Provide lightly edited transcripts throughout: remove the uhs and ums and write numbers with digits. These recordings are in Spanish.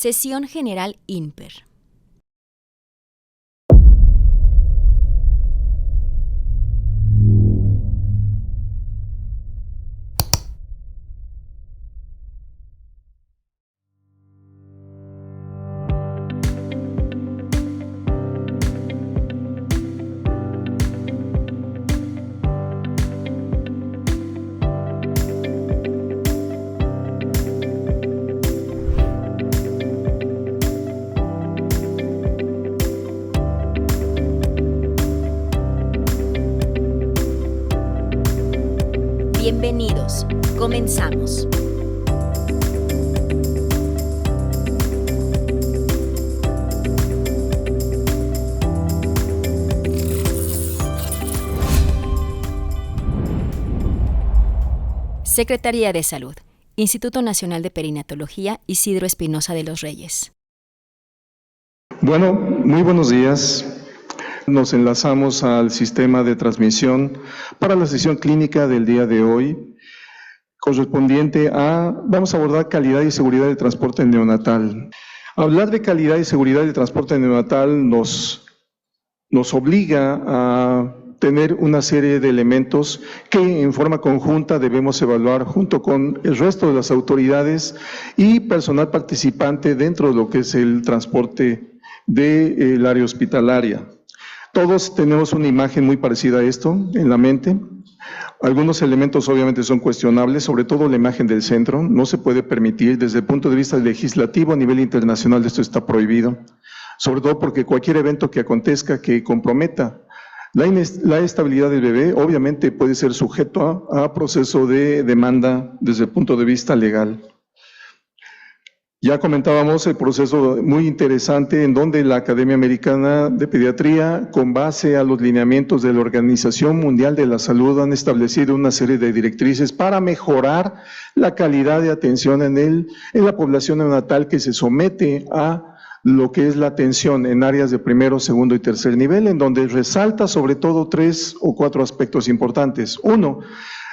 Sesión General INPER. Bienvenidos. Comenzamos. Secretaría de Salud, Instituto Nacional de Perinatología, Isidro Espinosa de los Reyes. Bueno, muy buenos días. Nos enlazamos al sistema de transmisión para la sesión clínica del día de hoy, correspondiente a, vamos a abordar calidad y seguridad del transporte neonatal. Hablar de calidad y seguridad del transporte neonatal nos obliga a tener una serie de elementos que en forma conjunta debemos evaluar junto con el resto de las autoridades y personal participante dentro de lo que es el transporte del área hospitalaria. Todos tenemos una imagen muy parecida a esto en la mente. Algunos elementos obviamente son cuestionables, sobre todo la imagen del centro. No se puede permitir, desde el punto de vista legislativo a nivel internacional esto está prohibido, sobre todo porque cualquier evento que acontezca que comprometa la estabilidad del bebé obviamente puede ser sujeto a proceso de demanda desde el punto de vista legal. Ya comentábamos el proceso muy interesante en donde la Academia Americana de Pediatría, con base a los lineamientos de la Organización Mundial de la Salud, han establecido una serie de directrices para mejorar la calidad de atención en la población neonatal que se somete a lo que es la atención en áreas de primero, segundo y tercer nivel, en donde resalta sobre todo 3 o 4 aspectos importantes. Uno,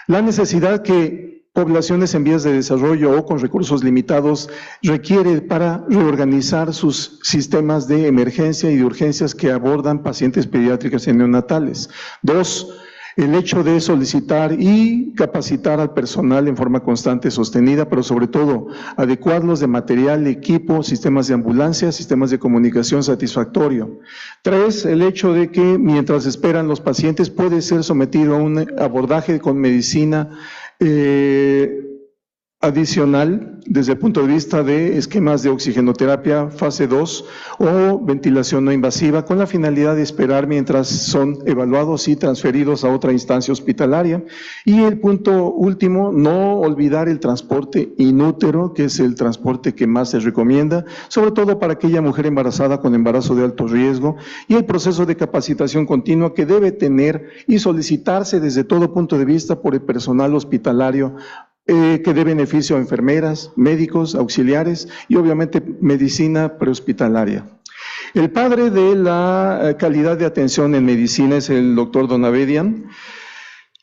la necesidad que poblaciones en vías de desarrollo o con recursos limitados requiere para reorganizar sus sistemas de emergencia y de urgencias que abordan pacientes pediátricas y neonatales. 2, el hecho de solicitar y capacitar al personal en forma constante, sostenida, pero sobre todo adecuarlos de material, equipo, sistemas de ambulancia, sistemas de comunicación satisfactorio. 3, el hecho de que mientras esperan los pacientes puede ser sometido a un abordaje con medicina adicional desde el punto de vista de esquemas de oxigenoterapia fase 2 o ventilación no invasiva con la finalidad de esperar mientras son evaluados y transferidos a otra instancia hospitalaria. Y el punto último, no olvidar el transporte inútero, que es el transporte que más se recomienda, sobre todo para aquella mujer embarazada con embarazo de alto riesgo, y el proceso de capacitación continua que debe tener y solicitarse desde todo punto de vista por el personal hospitalario que dé beneficio a enfermeras, médicos, auxiliares y obviamente medicina prehospitalaria. El padre de la calidad de atención en medicina es el doctor Donabedian,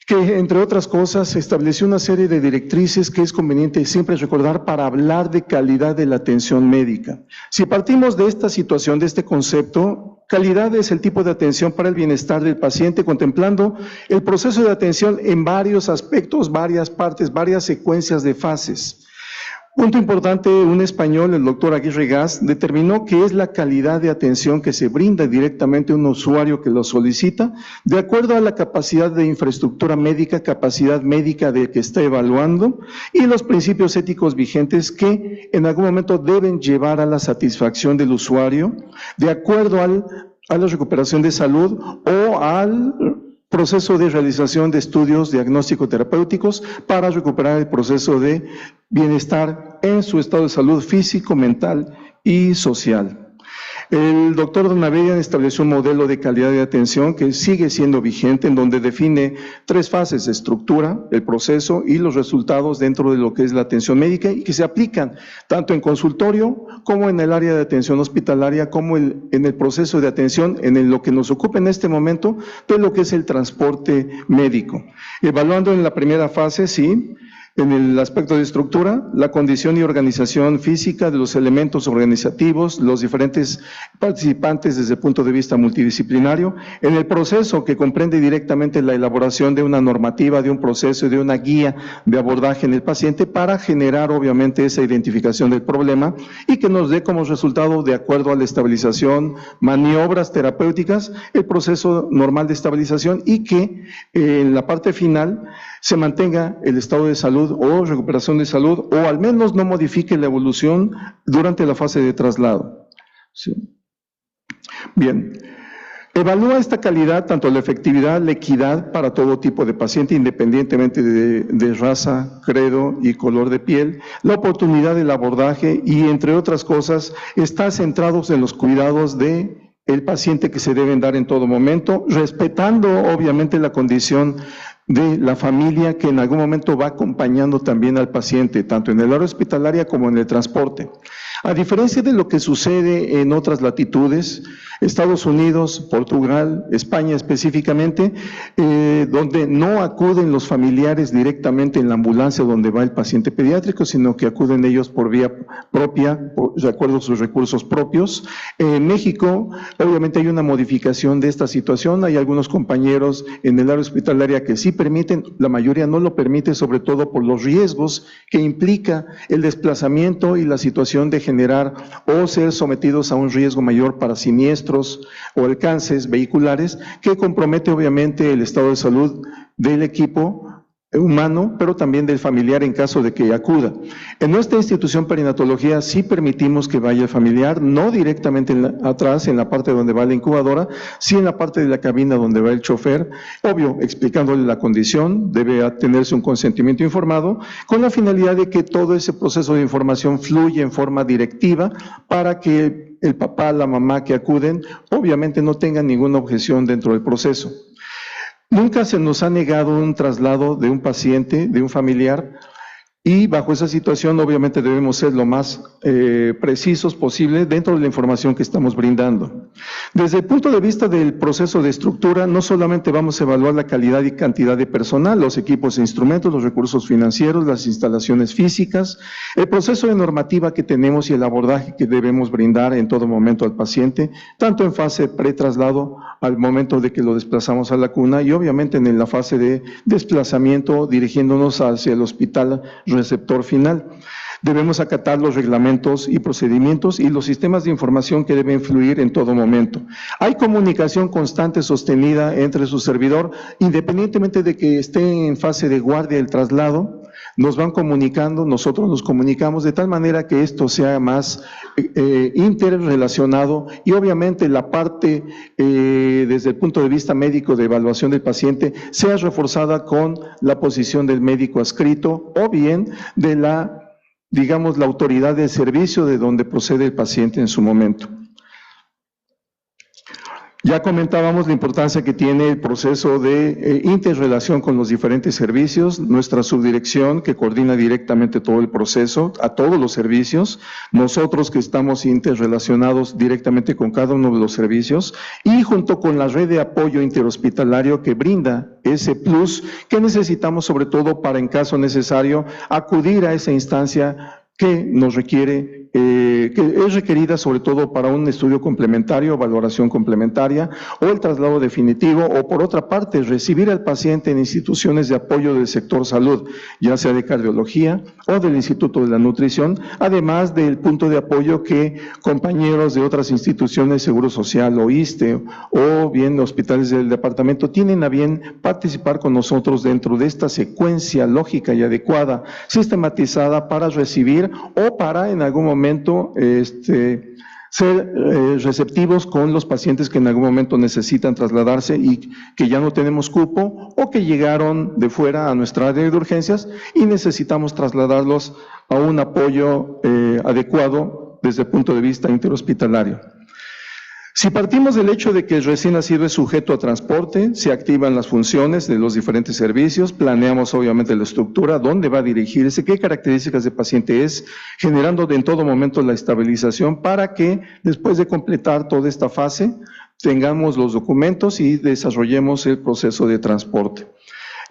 que entre otras cosas estableció una serie de directrices que es conveniente siempre recordar para hablar de calidad de la atención médica. Si partimos de esta situación, de este concepto, calidad es el tipo de atención para el bienestar del paciente, contemplando el proceso de atención en varios aspectos, varias partes, varias secuencias de fases. Punto importante, un español, el doctor Aguirre Gas, determinó que es la calidad de atención que se brinda directamente a un usuario que lo solicita, de acuerdo a la capacidad de infraestructura médica, capacidad médica de que está evaluando y los principios éticos vigentes que en algún momento deben llevar a la satisfacción del usuario, de acuerdo a la recuperación de salud o al proceso de realización de estudios diagnóstico-terapéuticos para recuperar el proceso de bienestar en su estado de salud físico, mental y social. El doctor Donabedian estableció un modelo de calidad de atención que sigue siendo vigente, en donde define 3 fases: estructura, el proceso y los resultados dentro de lo que es la atención médica, y que se aplican tanto en consultorio como en el área de atención hospitalaria, como en el proceso de atención en lo que nos ocupa en este momento de lo que es el transporte médico. Evaluando en la primera fase, sí, En el aspecto de estructura, la condición y organización física de los elementos organizativos, los diferentes participantes desde el punto de vista multidisciplinario, en el proceso que comprende directamente la elaboración de una normativa, de un proceso y de una guía de abordaje en el paciente para generar obviamente esa identificación del problema y que nos dé como resultado, de acuerdo a la estabilización, maniobras terapéuticas, el proceso normal de estabilización y que en la parte final se mantenga el estado de salud o recuperación de salud o al menos no modifique la evolución durante la fase de traslado. ¿Sí? Bien, evalúa esta calidad, tanto la efectividad, la equidad para todo tipo de paciente, independientemente de raza, credo y color de piel, la oportunidad del abordaje y, entre otras cosas, está centrados en los cuidados de el paciente que se deben dar en todo momento, respetando obviamente la condición de la familia que en algún momento va acompañando también al paciente, tanto en el área hospitalaria como en el transporte. A diferencia de lo que sucede en otras latitudes, Estados Unidos, Portugal, España específicamente, donde no acuden los familiares directamente en la ambulancia donde va el paciente pediátrico, sino que acuden ellos por vía propia, de acuerdo a sus recursos propios. En México, obviamente hay una modificación de esta situación, hay algunos compañeros en el área hospitalaria que sí permiten, la mayoría no lo permite, sobre todo por los riesgos que implica el desplazamiento y la situación de generar o ser sometidos a un riesgo mayor para siniestros o alcances vehiculares que compromete obviamente el estado de salud del equipo humano, pero también del familiar en caso de que acuda. En nuestra institución perinatología sí permitimos que vaya el familiar, no directamente atrás, en la parte donde va la incubadora, sí en la parte de la cabina donde va el chofer, obvio, explicándole la condición, debe tenerse un consentimiento informado, con la finalidad de que todo ese proceso de información fluya en forma directiva para que el papá, la mamá que acuden, obviamente no tengan ninguna objeción dentro del proceso. Nunca se nos ha negado un traslado de un paciente, de un familiar, y bajo esa situación obviamente debemos ser lo más precisos posible dentro de la información que estamos brindando. Desde el punto de vista del proceso de estructura, no solamente vamos a evaluar la calidad y cantidad de personal, los equipos e instrumentos, los recursos financieros, las instalaciones físicas, el proceso de normativa que tenemos y el abordaje que debemos brindar en todo momento al paciente, tanto en fase pretraslado al momento de que lo desplazamos a la cuna y obviamente en la fase de desplazamiento dirigiéndonos hacia el hospital receptor final. Debemos acatar los reglamentos y procedimientos y los sistemas de información que deben fluir en todo momento. Hay comunicación constante sostenida entre su servidor, independientemente de que esté en fase de guardia del traslado, nos van comunicando, nosotros nos comunicamos de tal manera que esto sea más interrelacionado y obviamente la parte desde el punto de vista médico de evaluación del paciente sea reforzada con la posición del médico adscrito o bien de la autoridad del servicio de donde procede el paciente en su momento. Ya comentábamos la importancia que tiene el proceso de interrelación con los diferentes servicios, nuestra subdirección que coordina directamente todo el proceso, a todos los servicios, nosotros que estamos interrelacionados directamente con cada uno de los servicios y junto con la red de apoyo interhospitalario que brinda ese plus que necesitamos sobre todo para en caso necesario acudir a esa instancia que nos requiere, que es requerida sobre todo para un estudio complementario, valoración complementaria o el traslado definitivo o por otra parte recibir al paciente en instituciones de apoyo del sector salud, ya sea de cardiología o del Instituto de la Nutrición, además del punto de apoyo que compañeros de otras instituciones, Seguro Social o ISSSTE o bien hospitales del departamento tienen a bien participar con nosotros dentro de esta secuencia lógica y adecuada, sistematizada para recibir o para en algún momento ser receptivos con los pacientes que en algún momento necesitan trasladarse y que ya no tenemos cupo o que llegaron de fuera a nuestra área de urgencias y necesitamos trasladarlos a un apoyo adecuado desde el punto de vista interhospitalario. Si partimos del hecho de que el recién nacido es sujeto a transporte, se activan las funciones de los diferentes servicios, planeamos obviamente la estructura, dónde va a dirigirse, qué características de paciente es, generando en todo momento la estabilización para que después de completar toda esta fase tengamos los documentos y desarrollemos el proceso de transporte.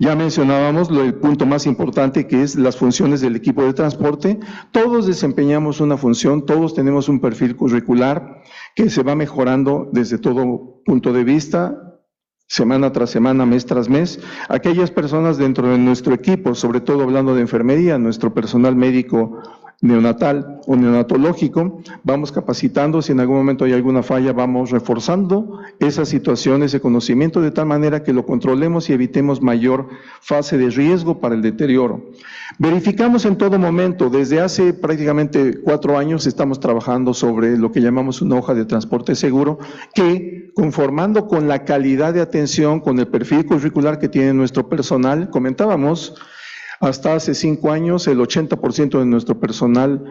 Ya mencionábamos el punto más importante, que es las funciones del equipo de transporte. Todos desempeñamos una función, todos tenemos un perfil curricular que se va mejorando desde todo punto de vista, semana tras semana, mes tras mes. Aquellas personas dentro de nuestro equipo, sobre todo hablando de enfermería, nuestro personal médico neonatal o neonatológico, vamos capacitando. Si en algún momento hay alguna falla, vamos reforzando esa situación, ese conocimiento, de tal manera que lo controlemos y evitemos mayor fase de riesgo para el deterioro. Verificamos en todo momento, desde hace prácticamente 4 años estamos trabajando sobre lo que llamamos una hoja de transporte seguro, que conformando con la calidad de atención, con el perfil curricular que tiene nuestro personal, comentábamos, hasta hace 5 años el 80% de nuestro personal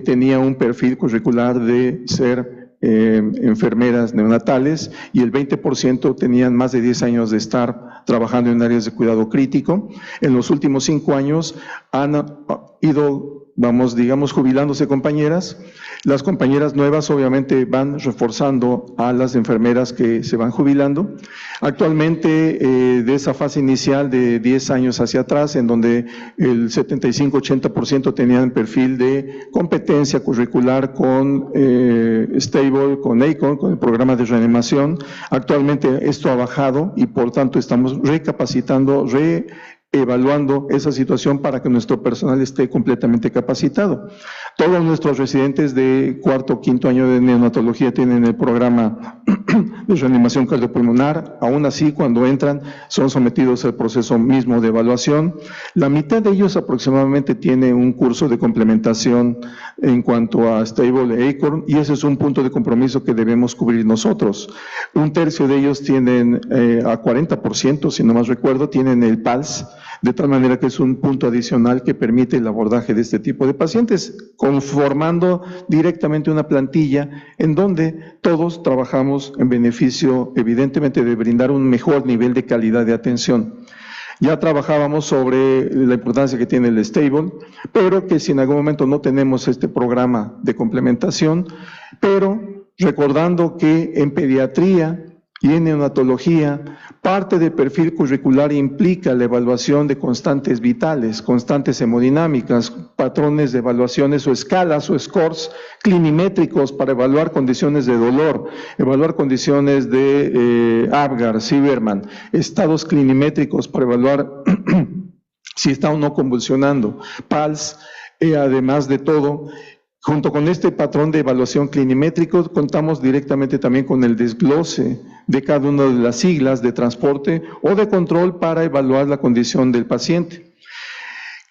tenía un perfil curricular de ser enfermeras neonatales, y el 20% tenían más de 10 años de estar trabajando en áreas de cuidado crítico. En los últimos 5 años han ido, digamos, jubilándose compañeras. Las compañeras nuevas obviamente van reforzando a las enfermeras que se van jubilando. Actualmente, de esa fase inicial de 10 años hacia atrás, en donde el 75-80% tenían perfil de competencia curricular con Stable, con ACON, con el programa de reanimación, actualmente esto ha bajado y por tanto estamos recapacitando, evaluando esa situación para que nuestro personal esté completamente capacitado. Todos nuestros residentes de 4º o 5º año de neonatología tienen el programa de reanimación cardiopulmonar. Aún así, cuando entran, son sometidos al proceso mismo de evaluación. La mitad de ellos aproximadamente tiene un curso de complementación en cuanto a Stable e ACORN, y ese es un punto de compromiso que debemos cubrir nosotros. 1/3 de ellos tienen, a 40%, si no más recuerdo, tienen el PALS, de tal manera que es un punto adicional que permite el abordaje de este tipo de pacientes, conformando directamente una plantilla en donde todos trabajamos en beneficio, evidentemente, de brindar un mejor nivel de calidad de atención. Ya trabajábamos sobre la importancia que tiene el Stable, pero que si en algún momento no tenemos este programa de complementación, pero recordando que en pediatría y en neonatología, parte del perfil curricular implica la evaluación de constantes vitales, constantes hemodinámicas, patrones de evaluaciones o escalas o scores clinimétricos para evaluar condiciones de dolor, evaluar condiciones de Apgar, Sieberman, estados clinimétricos para evaluar si está o no convulsionando, PALS, además de todo. Junto con este patrón de evaluación clinimétrico, contamos directamente también con el desglose de cada una de las siglas de transporte o de control para evaluar la condición del paciente.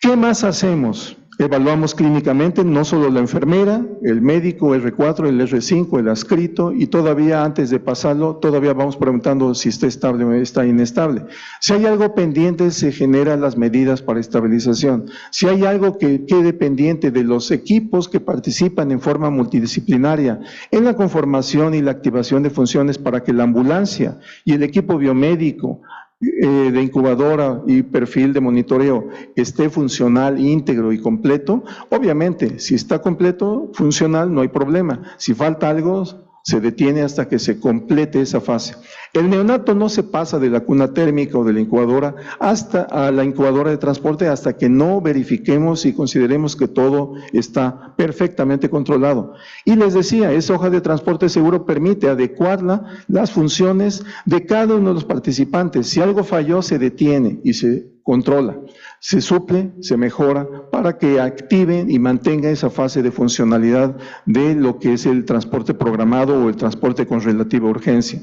¿Qué más hacemos? Evaluamos clínicamente no solo la enfermera, el médico, R4, el R5, el adscrito, y todavía antes de pasarlo, todavía vamos preguntando si está estable o está inestable. Si hay algo pendiente, se generan las medidas para estabilización. Si hay algo que quede pendiente de los equipos que participan en forma multidisciplinaria en la conformación y la activación de funciones para que la ambulancia y el equipo biomédico de incubadora y perfil de monitoreo esté funcional, íntegro y completo, obviamente, si está completo, funcional, no hay problema. Si falta algo, se detiene hasta que se complete esa fase. El neonato no se pasa de la cuna térmica o de la incubadora hasta a la incubadora de transporte hasta que no verifiquemos y consideremos que todo está perfectamente controlado. Y les decía, esa hoja de transporte seguro permite adecuarla las funciones de cada uno de los participantes. Si algo falló, se detiene y se controla, se suple, se mejora para que activen y mantenga esa fase de funcionalidad de lo que es el transporte programado o el transporte con relativa urgencia.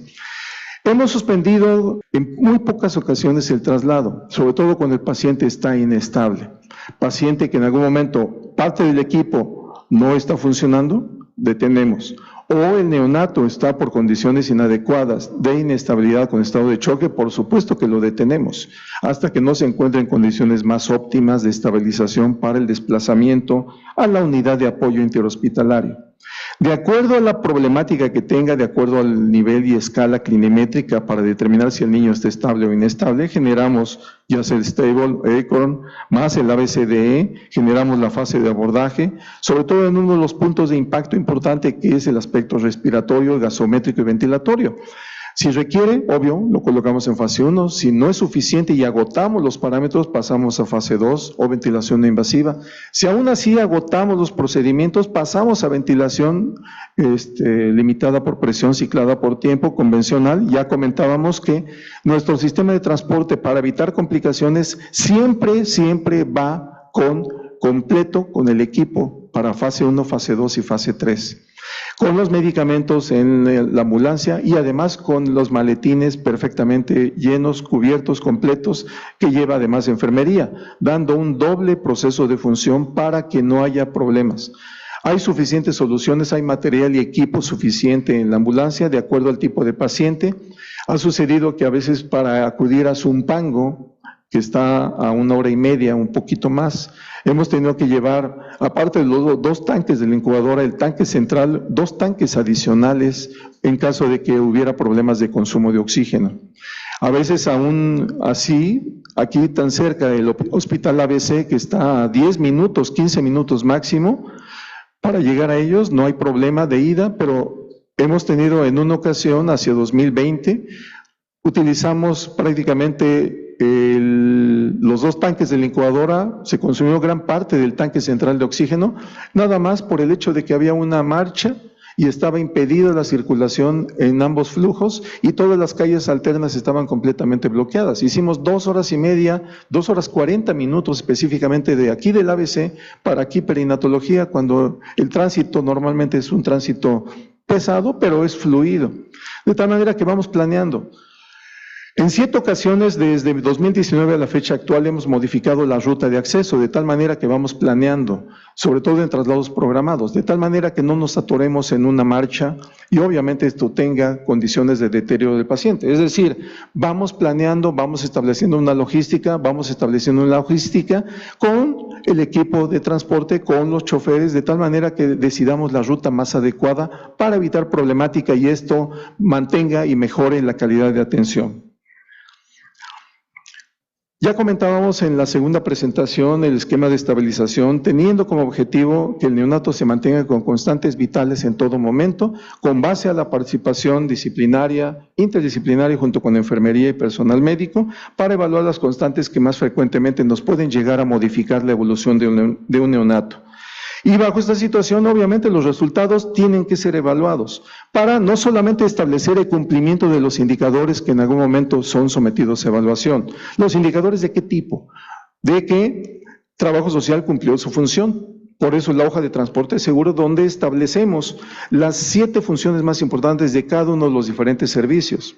Hemos suspendido en muy pocas ocasiones el traslado, sobre todo cuando el paciente está inestable. Paciente que en algún momento parte del equipo no está funcionando, detenemos. O el neonato está por condiciones inadecuadas de inestabilidad con estado de choque, por supuesto que lo detenemos, hasta que no se encuentren condiciones más óptimas de estabilización para el desplazamiento a la unidad de apoyo interhospitalario. De acuerdo a la problemática que tenga, de acuerdo al nivel y escala clinimétrica para determinar si el niño está estable o inestable, generamos ya sea el Stable, ACORN, más el ABCDE, generamos la fase de abordaje, sobre todo en uno de los puntos de impacto importante que es el aspecto respiratorio, gasométrico y ventilatorio. Si requiere, obvio, lo colocamos en fase 1. Si no es suficiente y agotamos los parámetros, pasamos a fase 2 o ventilación no invasiva. Si aún así agotamos los procedimientos, pasamos a ventilación limitada por presión, ciclada por tiempo, convencional. Ya comentábamos que nuestro sistema de transporte para evitar complicaciones siempre va completo con el equipo para fase 1, fase 2 y fase 3. Con los medicamentos en la ambulancia y además con los maletines perfectamente llenos, cubiertos, completos, que lleva además enfermería, dando un doble proceso de función para que no haya problemas. Hay suficientes soluciones, hay material y equipo suficiente en la ambulancia de acuerdo al tipo de paciente. Ha sucedido que a veces para acudir a Zumpango, que está a 1 hora y media, un poquito más, hemos tenido que llevar, aparte de los 2 tanques de la incubadora, el tanque central, 2 tanques adicionales en caso de que hubiera problemas de consumo de oxígeno. A veces aún así, aquí tan cerca del Hospital ABC, que está a 10 minutos, 15 minutos máximo, para llegar a ellos no hay problema de ida, pero hemos tenido en una ocasión, hacia 2020, utilizamos prácticamente los 2 tanques de la incubadora, se consumió gran parte del tanque central de oxígeno, nada más por el hecho de que había una marcha y estaba impedida la circulación en ambos flujos y todas las calles alternas estaban completamente bloqueadas. Hicimos 2 horas y media, 2 horas 40 minutos específicamente de aquí del ABC para aquí perinatología, cuando el tránsito normalmente es un tránsito pesado, pero es fluido. De tal manera que vamos planeando. En 7 ocasiones, desde 2019 a la fecha actual, hemos modificado la ruta de acceso, de tal manera que vamos planeando, sobre todo en traslados programados, de tal manera que no nos atoremos en una marcha y obviamente esto tenga condiciones de deterioro del paciente. Es decir, vamos planeando, vamos estableciendo una logística con el equipo de transporte, con los choferes, de tal manera que decidamos la ruta más adecuada para evitar problemática y esto mantenga y mejore la calidad de atención. Ya comentábamos en la segunda presentación el esquema de estabilización, teniendo como objetivo que el neonato se mantenga con constantes vitales en todo momento, con base a la participación disciplinaria, interdisciplinaria junto con enfermería y personal médico, para evaluar las constantes que más frecuentemente nos pueden llegar a modificar la evolución de un neonato. Y bajo esta situación, obviamente, los resultados tienen que ser evaluados para no solamente establecer el cumplimiento de los indicadores que en algún momento son sometidos a evaluación. ¿Los indicadores de qué tipo? De que trabajo social cumplió su función. Por eso la hoja de transporte seguro, donde establecemos las 7 funciones más importantes de cada uno de los diferentes servicios.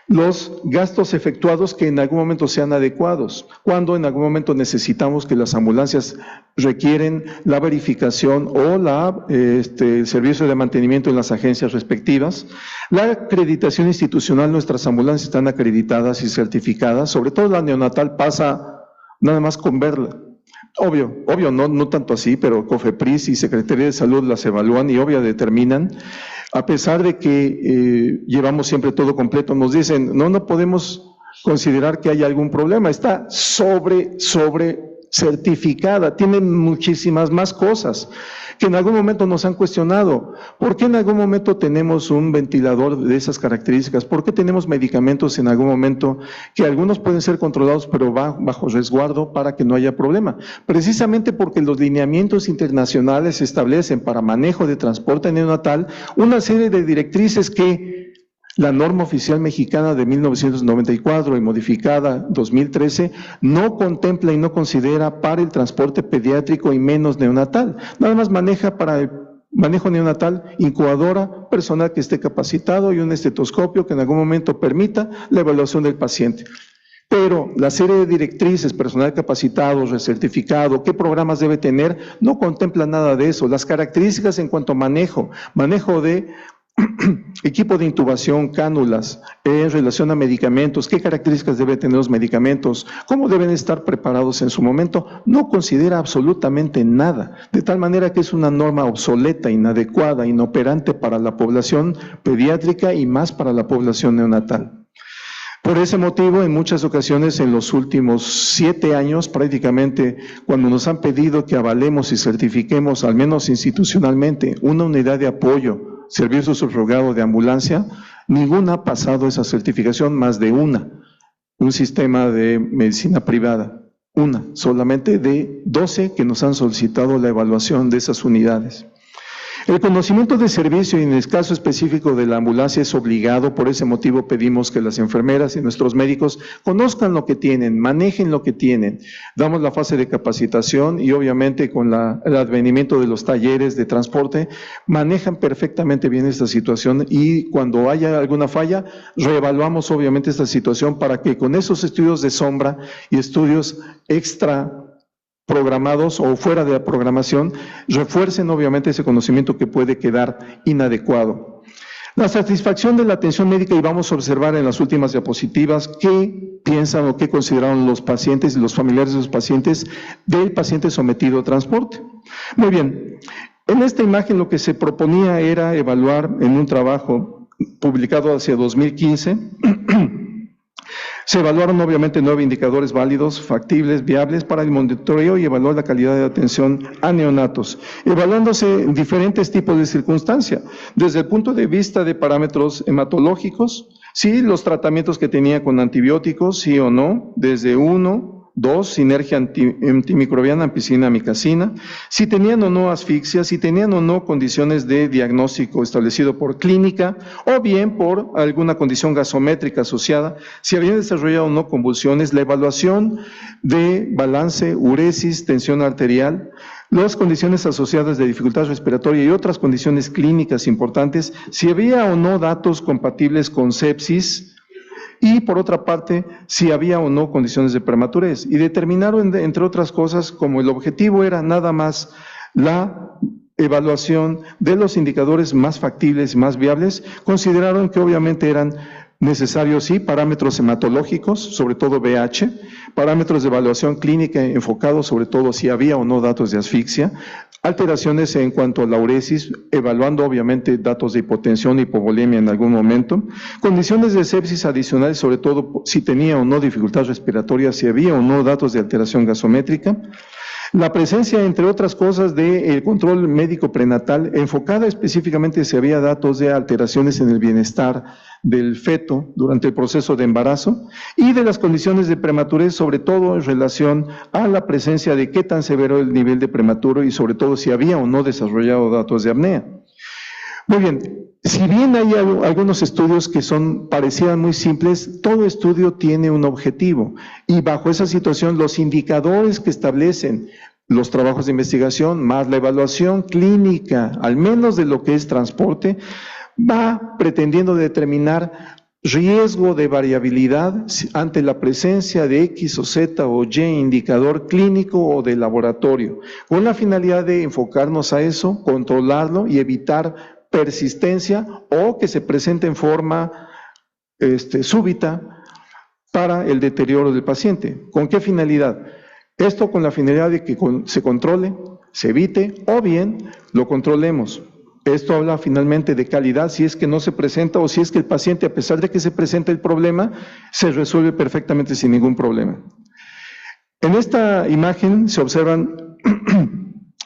Los gastos efectuados que en algún momento sean adecuados, cuando en algún momento necesitamos que las ambulancias requieren la verificación o el servicio de mantenimiento en las agencias respectivas. La acreditación institucional, nuestras ambulancias están acreditadas y certificadas, sobre todo la neonatal pasa nada más con verla. Obvio, no tanto así, pero COFEPRIS y Secretaría de Salud las evalúan y obvio determinan. A pesar de que llevamos siempre todo completo, nos dicen, no podemos considerar que haya algún problema, está sobre certificada, tiene muchísimas más cosas que en algún momento nos han cuestionado. ¿Por qué en algún momento tenemos un ventilador de esas características? ¿Por qué tenemos medicamentos en algún momento que algunos pueden ser controlados pero bajo resguardo para que no haya problema? Precisamente porque los lineamientos internacionales establecen para manejo de transporte neonatal una serie de directrices que la norma oficial mexicana de 1994 y modificada 2013 no contempla y no considera para el transporte pediátrico y menos neonatal. Nada más maneja para el manejo neonatal, incubadora, personal que esté capacitado y un estetoscopio que en algún momento permita la evaluación del paciente. Pero la serie de directrices, personal capacitado, recertificado, qué programas debe tener, no contempla nada de eso. Las características en cuanto a manejo de equipo de intubación, cánulas, en relación a medicamentos, qué características deben tener los medicamentos, cómo deben estar preparados en su momento, no considera absolutamente nada, de tal manera que es una norma obsoleta, inadecuada, inoperante para la población pediátrica y más para la población neonatal. Por ese motivo, en muchas ocasiones, en los últimos 7 años, prácticamente, cuando nos han pedido que avalemos y certifiquemos, al menos institucionalmente, una unidad de apoyo, servicio subrogado de ambulancia, Ninguna ha pasado esa certificación, más de una, un sistema de medicina privada, una, solamente de 12 que nos han solicitado la evaluación de esas unidades. El conocimiento de servicio y en el caso específico de la ambulancia es obligado, por ese motivo pedimos que las enfermeras y nuestros médicos conozcan lo que tienen, manejen lo que tienen. Damos la fase de capacitación y obviamente con el advenimiento de los talleres de transporte, manejan perfectamente bien esta situación y cuando haya alguna falla, reevaluamos obviamente esta situación para que con esos estudios de sombra y estudios extra programados o fuera de la programación, refuercen obviamente ese conocimiento que puede quedar inadecuado. La satisfacción de la atención médica, y vamos a observar en las últimas diapositivas qué piensan o qué consideraron los pacientes y los familiares de los pacientes del paciente sometido a transporte. Muy bien, en esta imagen lo que se proponía era evaluar en un trabajo publicado hacia 2015, se evaluaron obviamente 9 indicadores válidos, factibles, viables para el monitoreo y evaluar la calidad de atención a neonatos, evaluándose diferentes tipos de circunstancias, desde el punto de vista de parámetros hematológicos, sí, los tratamientos que tenía con antibióticos, sí o no, desde 1, 2, sinergia antimicrobiana, ampicilina, amicacina, si tenían o no asfixia, si tenían o no condiciones de diagnóstico establecido por clínica o bien por alguna condición gasométrica asociada, si habían desarrollado o no convulsiones, la evaluación de balance, uresis, tensión arterial, las condiciones asociadas de dificultad respiratoria y otras condiciones clínicas importantes, si había o no datos compatibles con sepsis, y por otra parte, si había o no condiciones de prematurez. Y determinaron, entre otras cosas, como el objetivo era nada más la evaluación de los indicadores más factibles y más viables, consideraron que obviamente eran necesarios, sí, parámetros hematológicos, sobre todo VH, parámetros de evaluación clínica enfocados sobre todo si había o no datos de asfixia, alteraciones en cuanto a la uresis, evaluando obviamente datos de hipotensión, hipovolemia en algún momento, condiciones de sepsis adicionales, sobre todo si tenía o no dificultad respiratoria, si había o no datos de alteración gasométrica, la presencia, entre otras cosas, del control médico prenatal, enfocada específicamente si había datos de alteraciones en el bienestar del feto durante el proceso de embarazo y de las condiciones de prematurez, sobre todo en relación a la presencia de qué tan severo el nivel de prematuro y sobre todo si había o no desarrollado datos de apnea. Muy bien, si bien hay algunos estudios que parecían muy simples, todo estudio tiene un objetivo y bajo esa situación los indicadores que establecen los trabajos de investigación más la evaluación clínica, al menos de lo que es transporte, va pretendiendo determinar riesgo de variabilidad ante la presencia de X o Z o Y indicador clínico o de laboratorio, con la finalidad de enfocarnos a eso, controlarlo y evitar persistencia o que se presente en forma súbita para el deterioro del paciente. ¿Con qué finalidad? Esto con la finalidad de que se controle, se evite o bien lo controlemos. Esto habla finalmente de calidad si es que no se presenta o si es que el paciente, a pesar de que se presenta el problema, se resuelve perfectamente sin ningún problema. En esta imagen se observan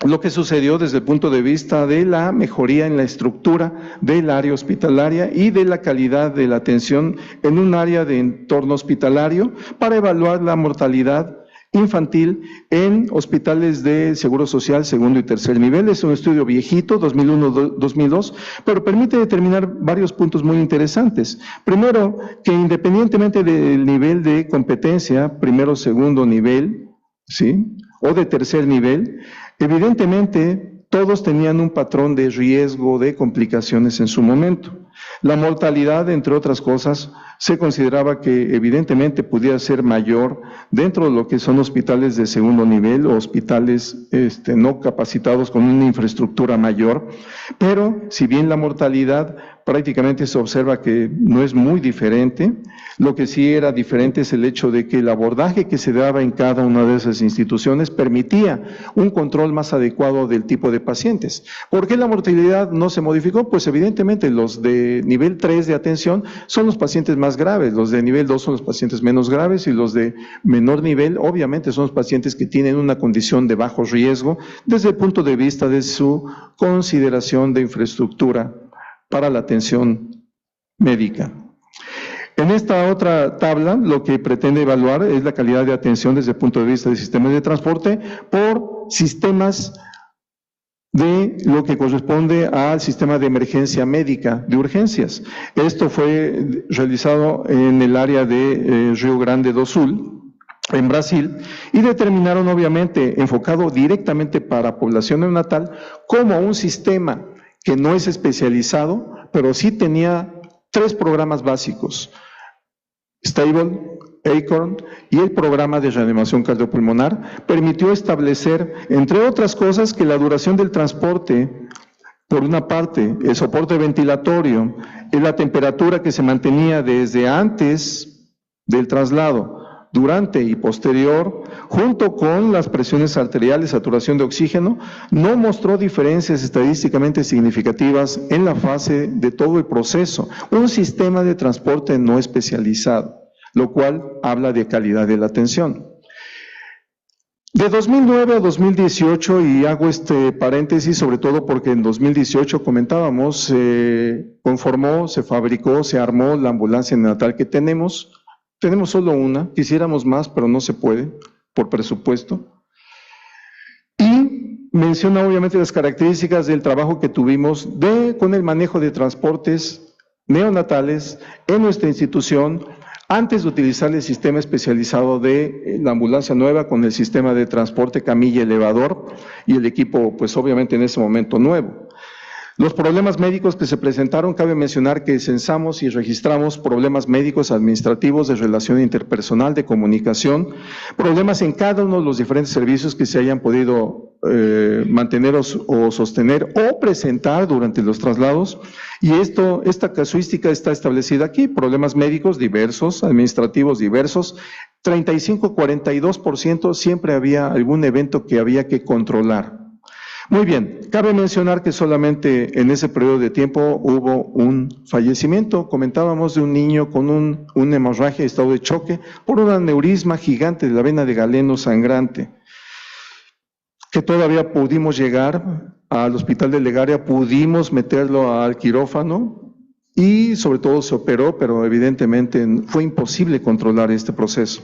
lo que sucedió desde el punto de vista de la mejoría en la estructura del área hospitalaria y de la calidad de la atención en un área de entorno hospitalario para evaluar la mortalidad infantil en hospitales de Seguro Social segundo y tercer nivel. Es un estudio viejito, 2001-2002, pero permite determinar varios puntos muy interesantes. Primero, que independientemente del nivel de competencia, primero o segundo nivel, ¿sí?, o de tercer nivel, evidentemente todos tenían un patrón de riesgo de complicaciones en su momento. La mortalidad, entre otras cosas, se consideraba que evidentemente pudiera ser mayor dentro de lo que son hospitales de segundo nivel o hospitales no capacitados con una infraestructura mayor, pero si bien la mortalidad prácticamente se observa que no es muy diferente, lo que sí era diferente es el hecho de que el abordaje que se daba en cada una de esas instituciones permitía un control más adecuado del tipo de pacientes. ¿Por qué la mortalidad no se modificó? Pues evidentemente los de nivel 3 de atención son los pacientes más graves, los de nivel 2 son los pacientes menos graves y los de menor nivel obviamente son los pacientes que tienen una condición de bajo riesgo desde el punto de vista de su consideración de infraestructura para la atención médica. En esta otra tabla, lo que pretende evaluar es la calidad de atención desde el punto de vista de sistemas de transporte por sistemas de lo que corresponde al sistema de emergencia médica de urgencias. Esto fue realizado en el área de Río Grande do Sul, en Brasil, y determinaron obviamente, enfocado directamente para población neonatal, como un sistema que no es especializado, pero sí tenía 3 programas básicos: Stable, Acorn y el programa de reanimación cardiopulmonar. Permitió establecer, entre otras cosas, que la duración del transporte, por una parte, el soporte ventilatorio y la temperatura que se mantenía desde antes del traslado, durante y posterior, junto con las presiones arteriales, saturación de oxígeno, no mostró diferencias estadísticamente significativas en la fase de todo el proceso. Un sistema de transporte no especializado, lo cual habla de calidad de la atención. De 2009 a 2018, y hago este paréntesis sobre todo porque en 2018 comentábamos, se conformó, se fabricó, se armó la ambulancia neonatal que tenemos. Tenemos solo una, quisiéramos más, pero no se puede, por presupuesto. Y menciona obviamente las características del trabajo que tuvimos con el manejo de transportes neonatales en nuestra institución, antes de utilizar el sistema especializado de la ambulancia nueva con el sistema de transporte camilla elevador y el equipo, pues obviamente en ese momento nuevo. Los problemas médicos que se presentaron, cabe mencionar que censamos y registramos problemas médicos administrativos de relación interpersonal, de comunicación, problemas en cada uno de los diferentes servicios que se hayan podido mantener o sostener o presentar durante los traslados, y esta casuística está establecida aquí: problemas médicos diversos, administrativos diversos, 35-42% siempre había algún evento que había que controlar. Muy bien, cabe mencionar que solamente en ese periodo de tiempo hubo un fallecimiento. Comentábamos de un niño con una hemorragia, estado de choque, por un aneurisma gigante de la vena de Galeno sangrante, que todavía pudimos llegar al hospital de Legaria, pudimos meterlo al quirófano y sobre todo se operó, pero evidentemente fue imposible controlar este proceso.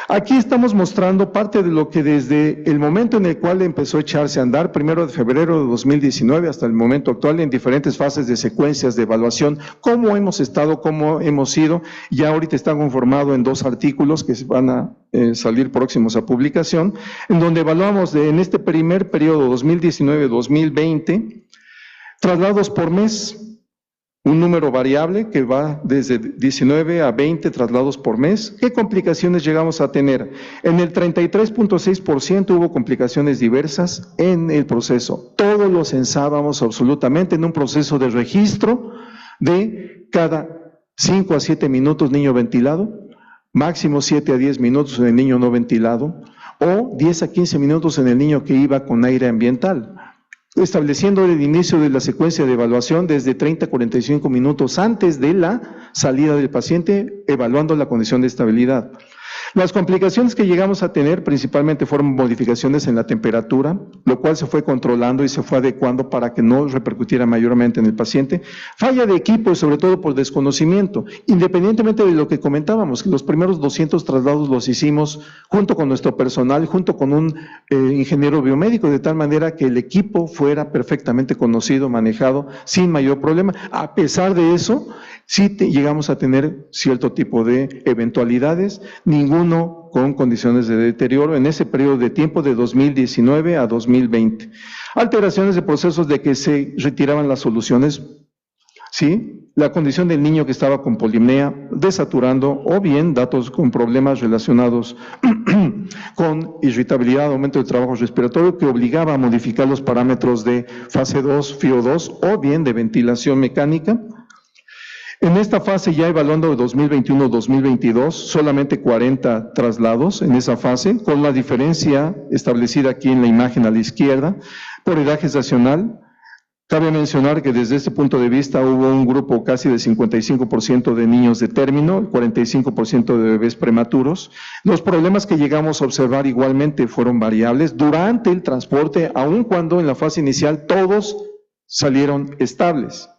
Aquí estamos mostrando parte de lo que desde el momento en el cual empezó a echarse a andar, 1 de febrero de 2019 hasta el momento actual, en diferentes fases de secuencias de evaluación, cómo hemos estado, cómo hemos ido. Ya ahorita está conformado en 2 artículos que van a salir próximos a publicación, en donde evaluamos en este primer periodo 2019-2020, traslados por mes, un número variable que va desde 19 a 20 traslados por mes. ¿Qué complicaciones llegamos a tener? En el 33.6% hubo complicaciones diversas en el proceso. Todos lo censábamos absolutamente en un proceso de registro de cada 5 a 7 minutos niño ventilado, máximo 7 a 10 minutos en el niño no ventilado, o 10 a 15 minutos en el niño que iba con aire ambiental, estableciendo el inicio de la secuencia de evaluación desde 30 a 45 minutos antes de la salida del paciente, evaluando la condición de estabilidad. Las complicaciones que llegamos a tener principalmente fueron modificaciones en la temperatura, lo cual se fue controlando y se fue adecuando para que no repercutiera mayormente en el paciente. Falla de equipo y sobre todo por desconocimiento, independientemente de lo que comentábamos, los primeros 200 traslados los hicimos junto con nuestro personal, junto con un ingeniero biomédico, de tal manera que el equipo fuera perfectamente conocido, manejado, sin mayor problema. A pesar de eso, sí llegamos a tener cierto tipo de eventualidades, ninguno con condiciones de deterioro en ese periodo de tiempo de 2019 a 2020. Alteraciones de procesos de que se retiraban las soluciones, ¿sí? La condición del niño que estaba con polimnea, desaturando, o bien datos con problemas relacionados con irritabilidad, aumento de trabajo respiratorio, que obligaba a modificar los parámetros de fase 2, FIO2, o bien de ventilación mecánica. En esta fase, ya evaluando de 2021-2022, solamente 40 traslados en esa fase, con la diferencia establecida aquí en la imagen a la izquierda, por edad gestacional. Cabe mencionar que desde este punto de vista hubo un grupo casi de 55% de niños de término, 45% de bebés prematuros. Los problemas que llegamos a observar igualmente fueron variables durante el transporte, aun cuando en la fase inicial todos salieron estables.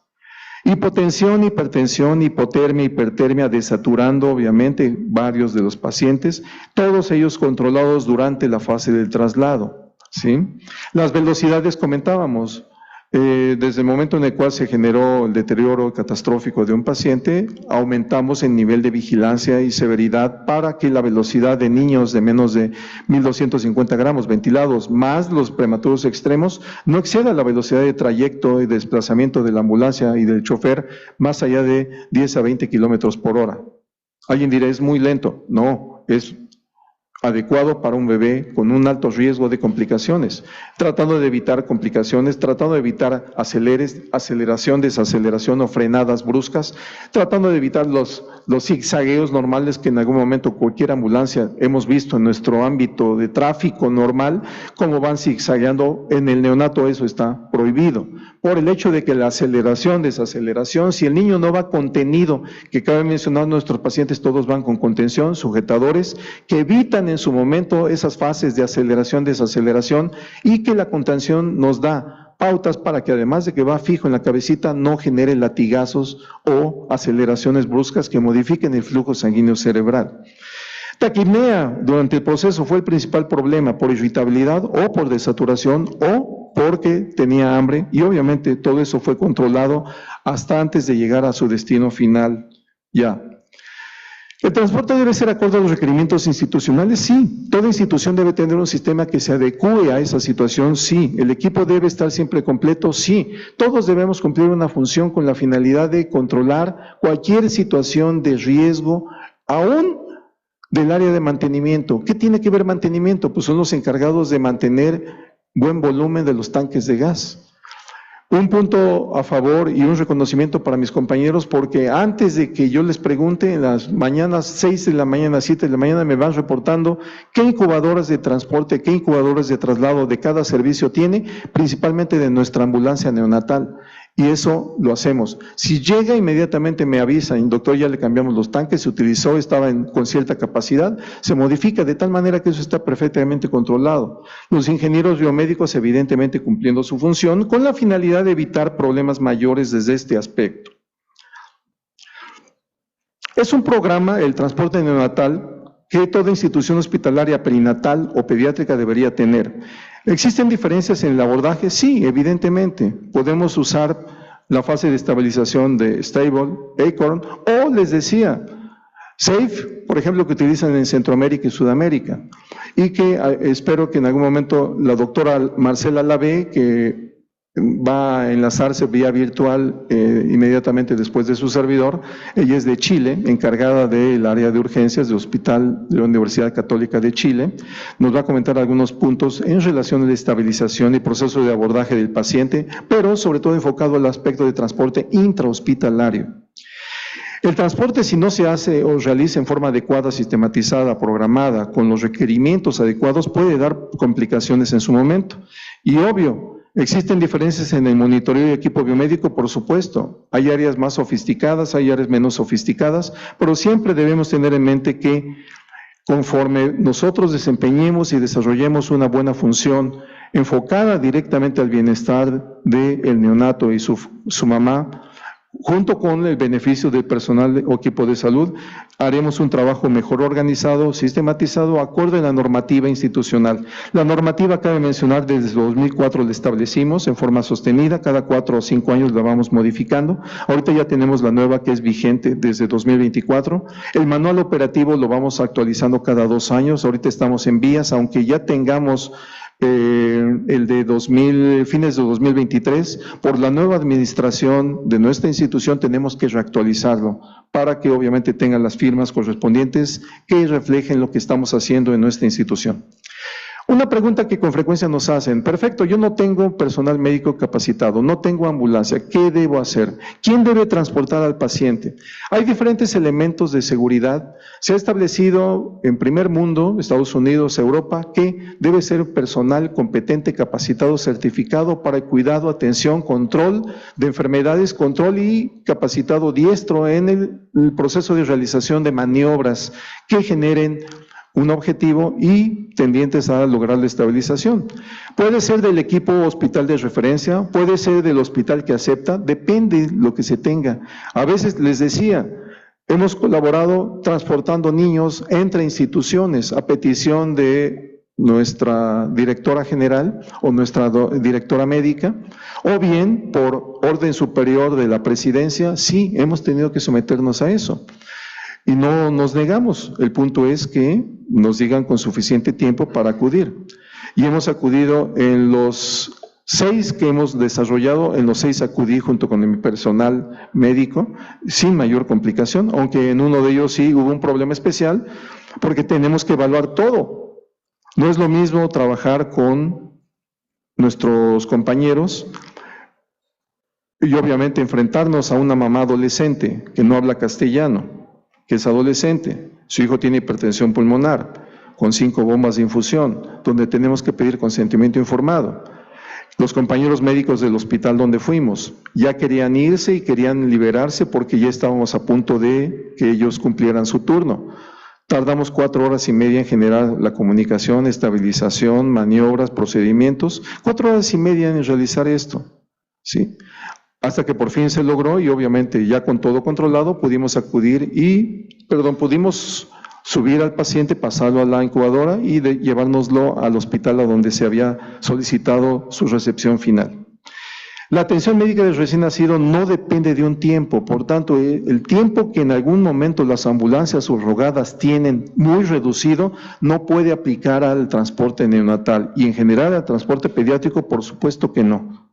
Hipotensión, hipertensión, hipotermia, hipertermia, desaturando obviamente varios de los pacientes, todos ellos controlados durante la fase del traslado, ¿sí? Las velocidades comentábamos. Desde el momento en el cual se generó el deterioro catastrófico de un paciente, aumentamos el nivel de vigilancia y severidad para que la velocidad de niños de menos de 1.250 gramos ventilados, más los prematuros extremos, no exceda la velocidad de trayecto y desplazamiento de la ambulancia y del chofer más allá de 10 a 20 kilómetros por hora. Alguien dirá, es muy lento. No, es adecuado para un bebé con un alto riesgo de complicaciones, tratando de evitar complicaciones, tratando de evitar aceleración, desaceleración o frenadas bruscas, tratando de evitar los zigzagueos normales que en algún momento cualquier ambulancia hemos visto en nuestro ámbito de tráfico normal, como van zigzagueando. En el neonato eso está prohibido, por el hecho de que la aceleración, desaceleración, si el niño no va contenido, que cabe mencionar, nuestros pacientes todos van con contención, sujetadores, que evitan en su momento esas fases de aceleración, desaceleración, y que la contención nos da pautas para que además de que va fijo en la cabecita, no genere latigazos o aceleraciones bruscas que modifiquen el flujo sanguíneo cerebral. Taquipnea durante el proceso fue el principal problema, por irritabilidad o por desaturación o porque tenía hambre, y obviamente todo eso fue controlado hasta antes de llegar a su destino final ya. ¿El transporte debe ser acorde a los requerimientos institucionales? Sí. ¿Toda institución debe tener un sistema que se adecue a esa situación? Sí. ¿El equipo debe estar siempre completo? Sí. Todos debemos cumplir una función con la finalidad de controlar cualquier situación de riesgo, aún del área de mantenimiento. ¿Qué tiene que ver mantenimiento? Pues son los encargados de mantener buen volumen de los tanques de gas. Un punto a favor y un reconocimiento para mis compañeros, porque antes de que yo les pregunte, en las mañanas, 6 de la mañana, 7 de la mañana, me van reportando qué incubadoras de transporte, qué incubadoras de traslado de cada servicio tiene, principalmente de nuestra ambulancia neonatal. Y eso lo hacemos. Si llega, inmediatamente me avisan, doctor, ya le cambiamos los tanques, se utilizó, estaba con cierta capacidad, se modifica de tal manera que eso está perfectamente controlado. Los ingenieros biomédicos evidentemente cumpliendo su función con la finalidad de evitar problemas mayores desde este aspecto. Es un programa, el transporte neonatal, que toda institución hospitalaria perinatal o pediátrica debería tener. ¿Existen diferencias en el abordaje? Sí, evidentemente. Podemos usar la fase de estabilización de Stable, Acorn, o les decía, SAFE, por ejemplo, que utilizan en Centroamérica y Sudamérica, y que espero que en algún momento la doctora Marcela Lavé, que va a enlazarse vía virtual inmediatamente después de su servidor. Ella es de Chile, encargada del área de urgencias del Hospital de la Universidad Católica de Chile. Nos va a comentar algunos puntos en relación a la estabilización y proceso de abordaje del paciente, pero sobre todo enfocado al aspecto de transporte intrahospitalario. El transporte, si no se hace o realiza en forma adecuada, sistematizada, programada, con los requerimientos adecuados, puede dar complicaciones en su momento. Y obvio, ¿existen diferencias en el monitoreo y equipo biomédico? Por supuesto. Hay áreas más sofisticadas, hay áreas menos sofisticadas, pero siempre debemos tener en mente que conforme nosotros desempeñemos y desarrollemos una buena función enfocada directamente al bienestar del neonato y su mamá, junto con el beneficio del personal o equipo de salud, haremos un trabajo mejor organizado, sistematizado, acorde a la normativa institucional. La normativa, cabe mencionar, desde 2004 la establecimos en forma sostenida, cada 4 o 5 años la vamos modificando. Ahorita ya tenemos la nueva que es vigente desde 2024. El manual operativo lo vamos actualizando cada 2 años, ahorita estamos en vías, aunque ya tengamos el de fines de 2023, por la nueva administración de nuestra institución tenemos que reactualizarlo para que obviamente tengan las firmas correspondientes que reflejen lo que estamos haciendo en nuestra institución. Una pregunta que con frecuencia nos hacen: perfecto, yo no tengo personal médico capacitado, no tengo ambulancia, ¿qué debo hacer? ¿Quién debe transportar al paciente? Hay diferentes elementos de seguridad. Se ha establecido en primer mundo, Estados Unidos, Europa, que debe ser personal competente, capacitado, certificado para el cuidado, atención, control de enfermedades, control y capacitado diestro en el proceso de realización de maniobras que generen un objetivo y tendientes a lograr la estabilización. Puede ser del equipo hospital de referencia, puede ser del hospital que acepta, depende lo que se tenga. A veces les decía, hemos colaborado transportando niños entre instituciones a petición de nuestra directora general o nuestra directora médica, o bien por orden superior de la presidencia, sí, hemos tenido que someternos a eso. Y no nos negamos, el punto es que nos digan con suficiente tiempo para acudir. Y hemos acudido en los 6 que hemos desarrollado, en los 6 acudí junto con mi personal médico, sin mayor complicación, aunque en uno de ellos sí hubo un problema especial, porque tenemos que evaluar todo. No es lo mismo trabajar con nuestros compañeros y obviamente enfrentarnos a una mamá adolescente que no habla castellano, que es adolescente, su hijo tiene hipertensión pulmonar, con 5 bombas de infusión, donde tenemos que pedir consentimiento informado. Los compañeros médicos del hospital donde fuimos ya querían irse y querían liberarse porque ya estábamos a punto de que ellos cumplieran su turno. Tardamos 4 horas y media en generar la comunicación, estabilización, maniobras, procedimientos, 4 horas y media en realizar esto, ¿sí? Hasta que por fin se logró y obviamente ya con todo controlado pudimos acudir pudimos subir al paciente, pasarlo a la incubadora y llevárnoslo al hospital a donde se había solicitado su recepción final. La atención médica del recién nacido no depende de un tiempo, por tanto, el tiempo que en algún momento las ambulancias subrogadas tienen muy reducido no puede aplicar al transporte neonatal y en general al transporte pediátrico, por supuesto que no.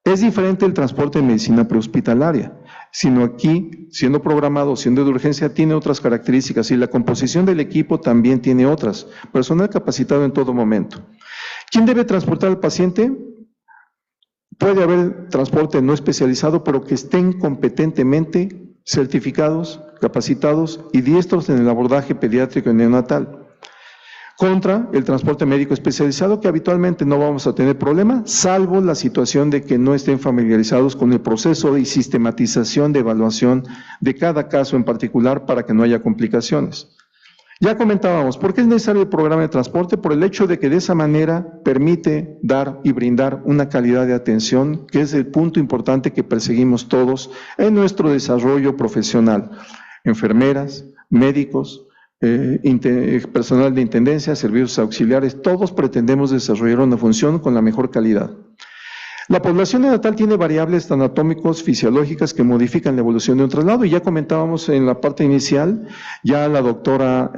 Es diferente el transporte en medicina prehospitalaria, sino aquí, siendo programado, siendo de urgencia, tiene otras características y la composición del equipo también tiene otras. Personal capacitado en todo momento. ¿Quién debe transportar al paciente? Puede haber transporte no especializado, pero que estén competentemente certificados, capacitados y diestros en el abordaje pediátrico y neonatal. Contra el transporte médico especializado, que habitualmente no vamos a tener problema, salvo la situación de que no estén familiarizados con el proceso y sistematización de evaluación de cada caso en particular para que no haya complicaciones. Ya comentábamos, ¿por qué es necesario el programa de transporte? Por el hecho de que de esa manera permite dar y brindar una calidad de atención, que es el punto importante que perseguimos todos en nuestro desarrollo profesional. Enfermeras, médicos, personal de intendencia, servicios auxiliares, todos pretendemos desarrollar una función con la mejor calidad. La población neonatal tiene variables anatómicos, fisiológicas que modifican la evolución de un traslado y ya comentábamos en la parte inicial, ya la doctora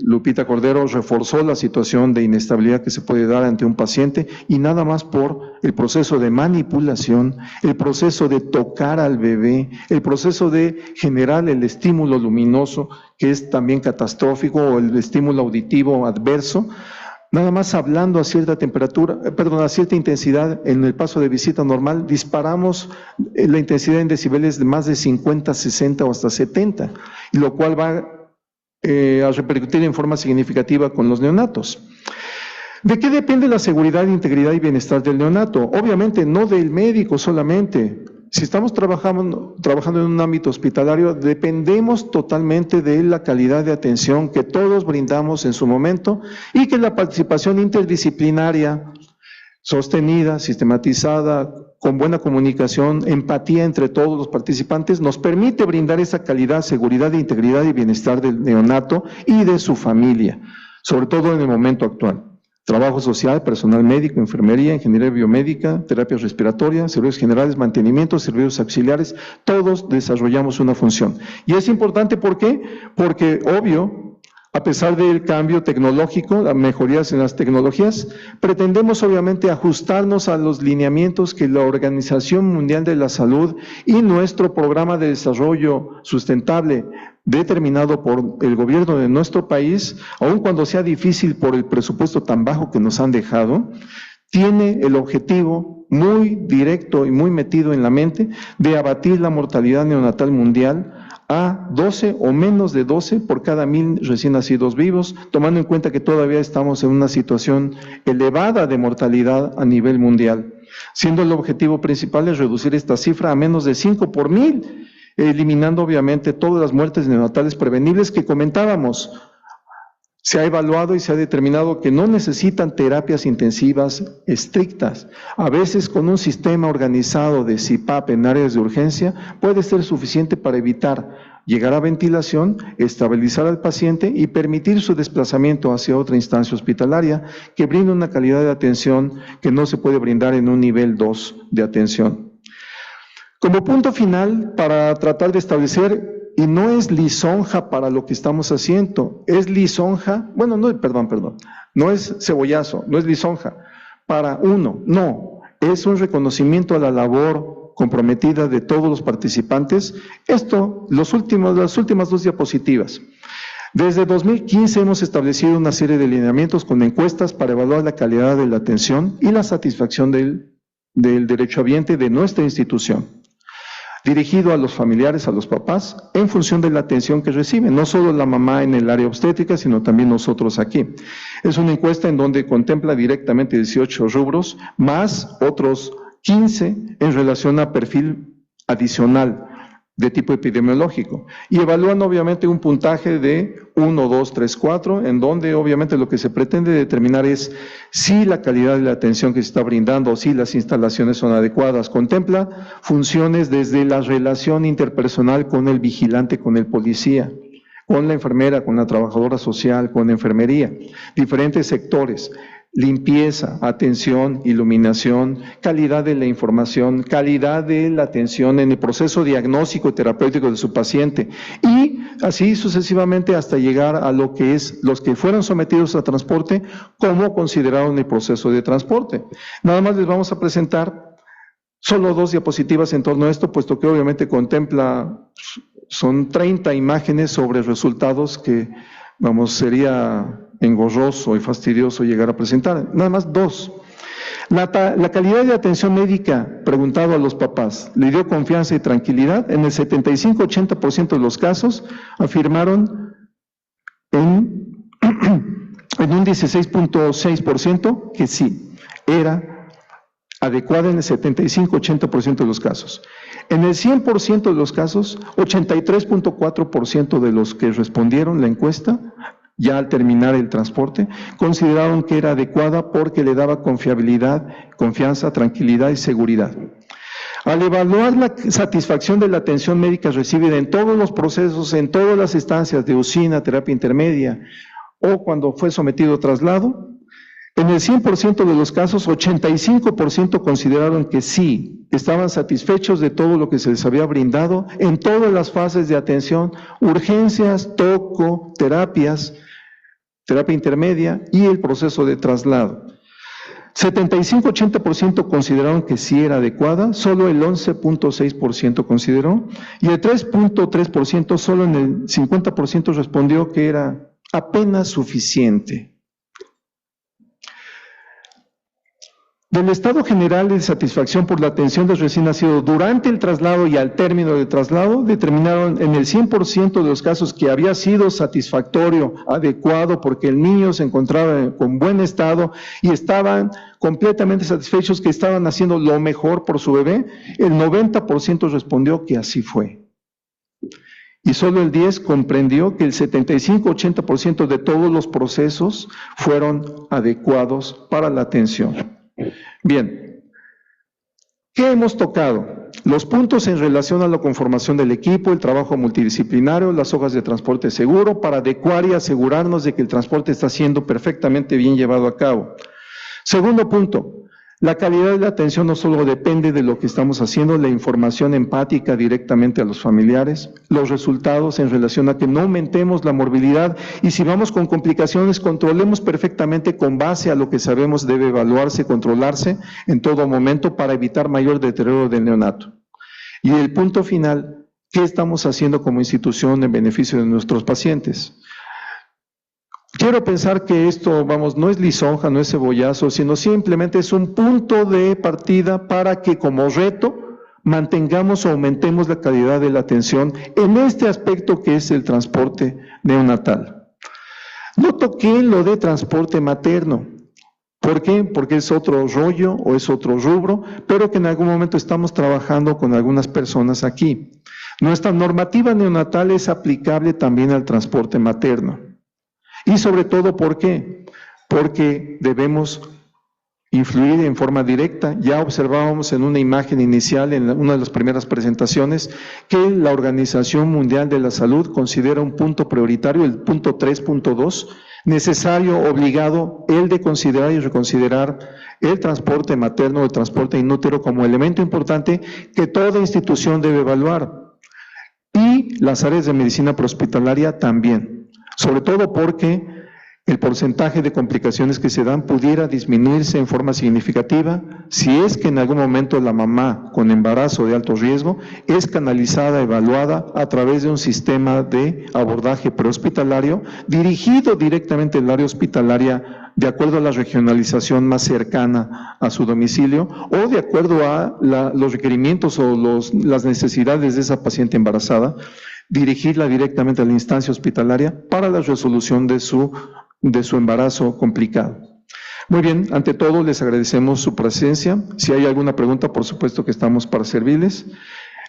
Lupita Cordero reforzó la situación de inestabilidad que se puede dar ante un paciente y nada más por el proceso de manipulación, el proceso de tocar al bebé, el proceso de generar el estímulo luminoso que es también catastrófico o el estímulo auditivo adverso. Nada más hablando a cierta temperatura, a cierta intensidad en el paso de visita normal, disparamos la intensidad en decibeles de más de 50, 60 o hasta 70, lo cual va a repercutir en forma significativa con los neonatos. ¿De qué depende la seguridad, integridad y bienestar del neonato? Obviamente no del médico solamente. Si estamos trabajando en un ámbito hospitalario, dependemos totalmente de la calidad de atención que todos brindamos en su momento y que la participación interdisciplinaria, sostenida, sistematizada, con buena comunicación, empatía entre todos los participantes, nos permite brindar esa calidad, seguridad, integridad y bienestar del neonato y de su familia, sobre todo en el momento actual. Trabajo social, personal médico, enfermería, ingeniería biomédica, terapias respiratorias, servicios generales, mantenimiento, servicios auxiliares, todos desarrollamos una función. Y es importante, ¿por qué? Porque, obvio, a pesar del cambio tecnológico, las mejorías en las tecnologías, pretendemos obviamente ajustarnos a los lineamientos que la Organización Mundial de la Salud y nuestro programa de desarrollo sustentable determinado por el gobierno de nuestro país, aun cuando sea difícil por el presupuesto tan bajo que nos han dejado, tiene el objetivo muy directo y muy metido en la mente de abatir la mortalidad neonatal mundial a 12 o menos de 12 por cada 1000 recién nacidos vivos, tomando en cuenta que todavía estamos en una situación elevada de mortalidad a nivel mundial, siendo el objetivo principal es reducir esta cifra a menos de 5 por 1000, eliminando obviamente todas las muertes neonatales prevenibles que comentábamos. Se ha evaluado y se ha determinado que no necesitan terapias intensivas estrictas. A veces con un sistema organizado de CPAP en áreas de urgencia puede ser suficiente para evitar llegar a ventilación, estabilizar al paciente y permitir su desplazamiento hacia otra instancia hospitalaria que brinda una calidad de atención que no se puede brindar en un nivel 2 de atención. Como punto final, para tratar de establecer, y no es lisonja para lo que estamos haciendo, es lisonja, bueno, no, perdón, no es cebollazo, no es lisonja para uno, no, es un reconocimiento a la labor comprometida de todos los participantes. Esto, las últimas 2 diapositivas. Desde 2015 hemos establecido una serie de lineamientos con encuestas para evaluar la calidad de la atención y la satisfacción del derechohabiente de nuestra institución, dirigido a los familiares, a los papás, en función de la atención que reciben, no solo la mamá en el área obstétrica, sino también nosotros aquí. Es una encuesta en donde contempla directamente 18 rubros, más otros 15 en relación a perfil adicional de tipo epidemiológico, y evalúan obviamente un puntaje de 1, 2, 3, 4, en donde obviamente lo que se pretende determinar es si la calidad de la atención que se está brindando o si las instalaciones son adecuadas. Contempla funciones desde la relación interpersonal con el vigilante, con el policía, con la enfermera, con la trabajadora social, con la enfermería, diferentes sectores, limpieza, atención, iluminación, calidad de la información, calidad de la atención en el proceso diagnóstico y terapéutico de su paciente, y así sucesivamente hasta llegar a lo que es los que fueron sometidos a transporte, cómo consideraron el proceso de transporte. Nada más les vamos a presentar solo 2 diapositivas en torno a esto, puesto que obviamente contempla, son 30 imágenes sobre resultados que, sería engorroso y fastidioso llegar a presentar. Nada más 2. La calidad de atención médica, preguntado a los papás, ¿le dio confianza y tranquilidad? En el 75-80% de los casos afirmaron en un 16.6% que sí, era adecuada en el 75-80% de los casos. En el 100% de los casos, 83.4% de los que respondieron la encuesta, ya al terminar el transporte, consideraron que era adecuada porque le daba confiabilidad, confianza, tranquilidad y seguridad. Al evaluar la satisfacción de la atención médica recibida en todos los procesos, en todas las instancias de UCINA, terapia intermedia o cuando fue sometido a traslado, en el 100% de los casos, 85% consideraron que sí, estaban satisfechos de todo lo que se les había brindado en todas las fases de atención, urgencias, toco, terapias, terapia intermedia y el proceso de traslado. 75-80% consideraron que sí era adecuada, solo el 11.6% consideró, y el 3.3% solo en el 50% respondió que era apenas suficiente. Del estado general de satisfacción por la atención del recién nacido durante el traslado y al término del traslado, determinaron en el 100% de los casos que había sido satisfactorio, adecuado, porque el niño se encontraba con buen estado y estaban completamente satisfechos que estaban haciendo lo mejor por su bebé. El 90% respondió que así fue. Y solo el 10% comprendió que el 75-80% de todos los procesos fueron adecuados para la atención. Bien, ¿qué hemos tocado? Los puntos en relación a la conformación del equipo, el trabajo multidisciplinario, las hojas de transporte seguro para adecuar y asegurarnos de que el transporte está siendo perfectamente bien llevado a cabo. Segundo punto, la calidad de la atención no solo depende de lo que estamos haciendo, la información empática directamente a los familiares, los resultados en relación a que no aumentemos la morbilidad y si vamos con complicaciones, controlemos perfectamente con base a lo que sabemos debe evaluarse, controlarse en todo momento para evitar mayor deterioro del neonato. Y el punto final, ¿qué estamos haciendo como institución en beneficio de nuestros pacientes? Quiero pensar que esto, no es lisonja, no es cebollazo, sino simplemente es un punto de partida para que como reto mantengamos o aumentemos la calidad de la atención en este aspecto que es el transporte neonatal. No toqué lo de transporte materno. ¿Por qué? Porque es otro rollo o es otro rubro, pero que en algún momento estamos trabajando con algunas personas aquí. Nuestra normativa neonatal es aplicable también al transporte materno. Y sobre todo, ¿por qué? Porque debemos influir en forma directa. Ya observábamos en una imagen inicial, en una de las primeras presentaciones, que la Organización Mundial de la Salud considera un punto prioritario, el punto 3.2, necesario, obligado, el de considerar y reconsiderar el transporte materno, el transporte in útero como elemento importante que toda institución debe evaluar. Y las áreas de medicina prehospitalaria también, sobre todo porque el porcentaje de complicaciones que se dan pudiera disminuirse en forma significativa si es que en algún momento la mamá con embarazo de alto riesgo es canalizada, evaluada a través de un sistema de abordaje prehospitalario dirigido directamente al área hospitalaria de acuerdo a la regionalización más cercana a su domicilio o de acuerdo a los requerimientos o las necesidades de esa paciente embarazada, dirigirla directamente a la instancia hospitalaria para la resolución de su embarazo complicado. Muy bien, ante todo les agradecemos su presencia. Si hay alguna pregunta, por supuesto que estamos para servirles.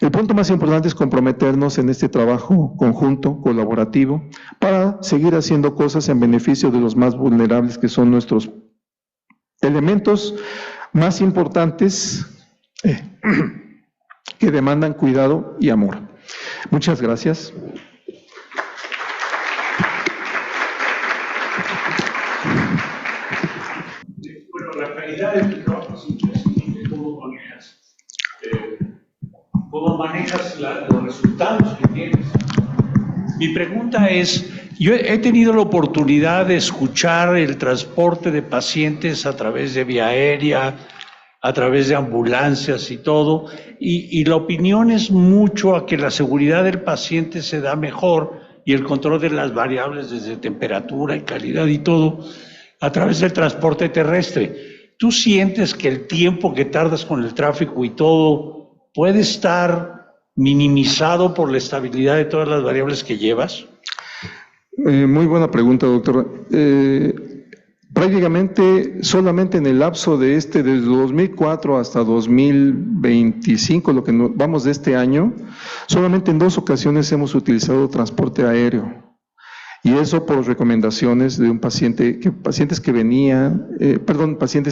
El punto más importante es comprometernos en este trabajo conjunto, colaborativo, para seguir haciendo cosas en beneficio de los más vulnerables, que son nuestros elementos más importantes que demandan cuidado y amor. Muchas gracias. Bueno, la calidad de tu trabajo es imprescindible. ¿Cómo manejas los resultados que tienes? Mi pregunta es, yo he tenido la oportunidad de escuchar el transporte de pacientes a través de vía aérea, a través de ambulancias y todo, y la opinión es mucho a que la seguridad del paciente se da mejor y el control de las variables desde temperatura y calidad y todo a través del transporte terrestre. ¿Tú sientes que el tiempo que tardas con el tráfico y todo puede estar minimizado por la estabilidad de todas las variables que llevas? Muy buena pregunta, doctor. Prácticamente solamente en el lapso de desde 2004 hasta 2025, lo que vamos de este año, solamente en 2 ocasiones hemos utilizado transporte aéreo. Y eso por recomendaciones de un pacientes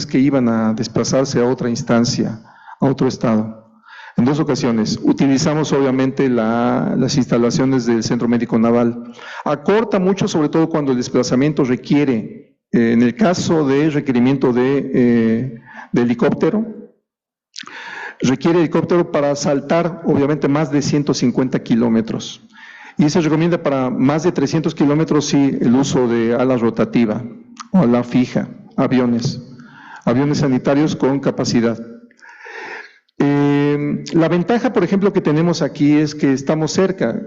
que iban a desplazarse a otra instancia, a otro estado. En 2 ocasiones. Utilizamos obviamente las instalaciones del Centro Médico Naval. Acorta mucho, sobre todo cuando el desplazamiento requiere, en el caso de requerimiento de helicóptero, requiere helicóptero para saltar obviamente más de 150 kilómetros. Y se recomienda para más de 300 kilómetros sí el uso de ala rotativa o ala fija, aviones sanitarios con capacidad. La ventaja, por ejemplo, que tenemos aquí es que estamos cerca.